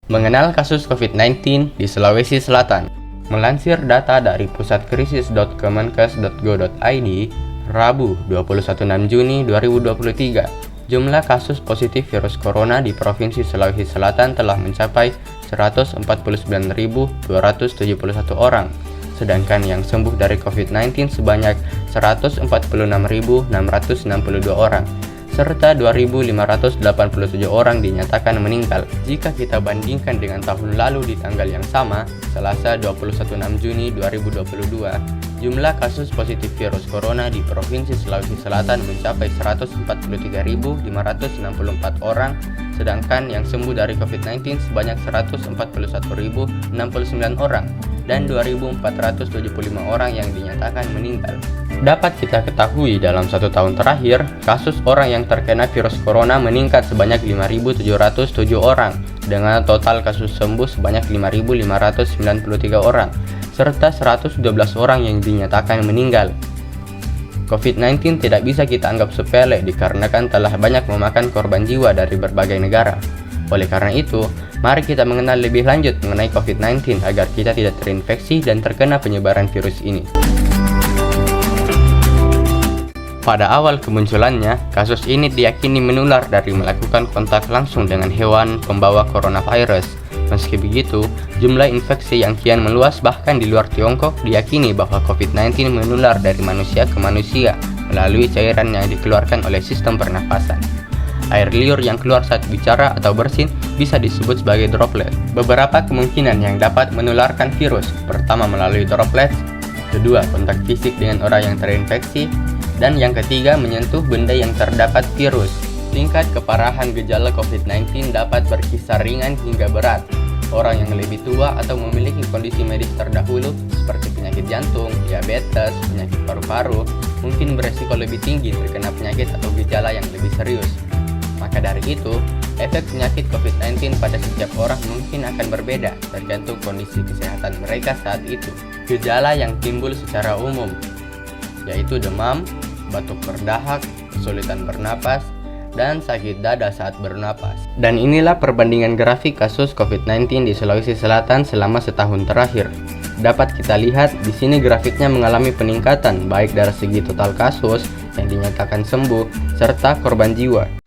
Mengenal kasus COVID-19 di Sulawesi Selatan. Melansir data dari pusatkrisis.kemenkes.go.id, Rabu 21 Juni 2023, jumlah kasus positif virus corona di Provinsi Sulawesi Selatan telah mencapai 149.271 orang, sedangkan yang sembuh dari COVID-19 sebanyak 146.662 orang, serta 2.587 orang dinyatakan meninggal. Jika kita bandingkan dengan tahun lalu di tanggal yang sama, Selasa 21 Juni 2022, jumlah kasus positif virus corona di Provinsi Sulawesi Selatan mencapai 143.564 orang, sedangkan yang sembuh dari COVID-19 sebanyak 141.069 orang, dan 2.475 orang yang dinyatakan meninggal. Dapat kita ketahui dalam 1 tahun terakhir, kasus orang yang terkena virus corona meningkat sebanyak 5.707 orang, dengan total kasus sembuh sebanyak 5.593 orang, serta 112 orang yang dinyatakan meninggal. COVID-19 tidak bisa kita anggap sepele dikarenakan telah banyak memakan korban jiwa dari berbagai negara. Oleh karena itu, mari kita mengenal lebih lanjut mengenai COVID-19 agar kita tidak terinfeksi dan terkena penyebaran virus ini. Pada awal kemunculannya, kasus ini diyakini menular dari melakukan kontak langsung dengan hewan pembawa coronavirus. Meski begitu, jumlah infeksi yang kian meluas bahkan di luar Tiongkok diyakini bahwa COVID-19 menular dari manusia ke manusia melalui cairan yang dikeluarkan oleh sistem pernafasan. Air liur yang keluar saat bicara atau bersin bisa disebut sebagai droplet. Beberapa kemungkinan yang dapat menularkan virus, pertama melalui droplet, kedua kontak fisik dengan orang yang terinfeksi, dan yang ketiga menyentuh benda yang terdapat virus. Tingkat keparahan gejala COVID-19 dapat berkisar ringan hingga berat. Orang yang lebih tua atau memiliki kondisi medis terdahulu seperti penyakit jantung, diabetes, penyakit paru-paru, mungkin beresiko lebih tinggi terkena penyakit atau gejala yang lebih serius. Maka dari itu, efek penyakit COVID-19 pada setiap orang mungkin akan berbeda tergantung kondisi kesehatan mereka saat itu. Gejala yang timbul secara umum yaitu demam, batuk berdahak, kesulitan bernapas, dan sakit dada saat bernapas. Dan inilah perbandingan grafik kasus COVID-19 di Sulawesi Selatan selama setahun terakhir. Dapat kita lihat di sini grafiknya mengalami peningkatan baik dari segi total kasus yang dinyatakan sembuh serta korban jiwa.